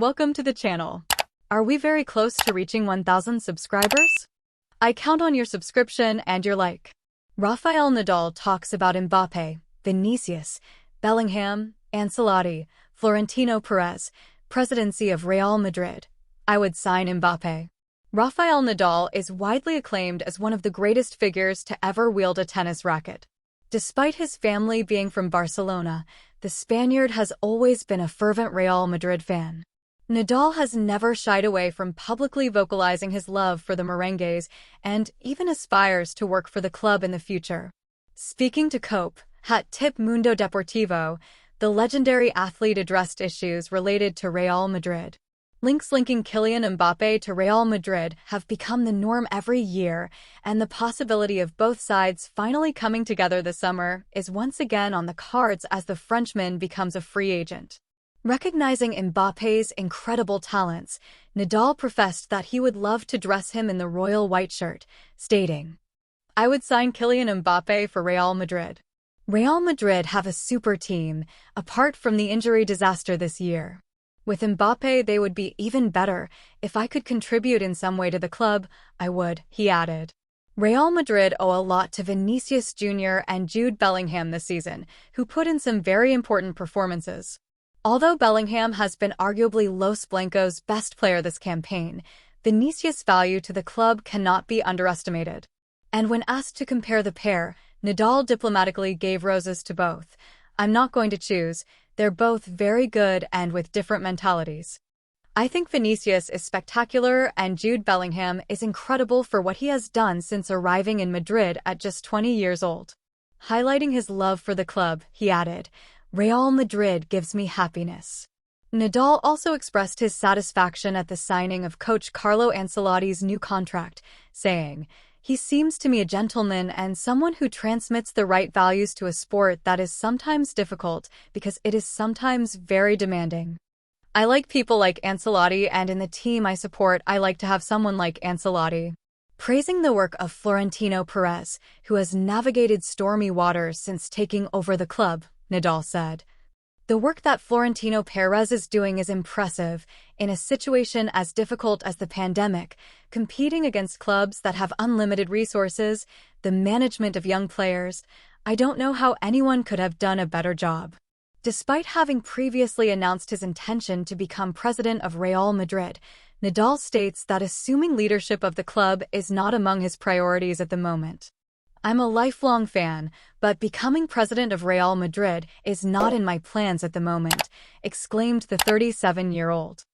Welcome to the channel. Are we very close to reaching 1,000 subscribers? I count on your subscription and your like. Rafael Nadal talks about Mbappe, Vinicius, Bellingham, Ancelotti, Florentino Perez, presidency of Real Madrid. I would sign Mbappe. Rafael Nadal is widely acclaimed as one of the greatest figures to ever wield a tennis racket. Despite his family being from Barcelona, the Spaniard has always been a fervent Real Madrid fan. Nadal has never shied away from publicly vocalizing his love for the merengues and even aspires to work for the club in the future. Speaking to Cope, hat tip Mundo Deportivo, the legendary athlete addressed issues related to Real Madrid. Links linking Kylian Mbappe to Real Madrid have become the norm every year, and the possibility of both sides finally coming together this summer is once again on the cards as the Frenchman becomes a free agent. Recognizing Mbappe's incredible talents, Nadal professed that he would love to dress him in the royal white shirt, stating, "I would sign Kylian Mbappe for Real Madrid." Real Madrid have a super team, apart from the injury disaster this year. With Mbappe, they would be even better. If I could contribute in some way to the club, I would, he added. Real Madrid owe a lot to Vinicius Jr. and Jude Bellingham this season, who put in some very important performances. Although Bellingham has been arguably Los Blancos' best player this campaign, Vinicius' value to the club cannot be underestimated. And when asked to compare the pair, Nadal diplomatically gave roses to both. "I'm not going to choose. They're both very good and with different mentalities. I think Vinicius is spectacular and Jude Bellingham is incredible for what he has done since arriving in Madrid at just 20 years old." Highlighting his love for the club, he added, "Real Madrid gives me happiness." Nadal also expressed his satisfaction at the signing of coach Carlo Ancelotti's new contract, saying, "He seems to me a gentleman and someone who transmits the right values to a sport that is sometimes difficult because it is sometimes very demanding. I like people like Ancelotti, and in the team I support I like to have someone like Ancelotti." Praising the work of Florentino Perez, who has navigated stormy waters since taking over the club, Nadal said, "The work that Florentino Perez is doing is impressive in a situation as difficult as the pandemic, competing against clubs that have unlimited resources, the management of young players. I don't know how anyone could have done a better job." Despite having previously announced his intention to become president of Real Madrid, Nadal states that assuming leadership of the club is not among his priorities at the moment. "I'm a lifelong fan, but becoming president of Real Madrid is not in my plans at the moment," exclaimed the 37-year-old.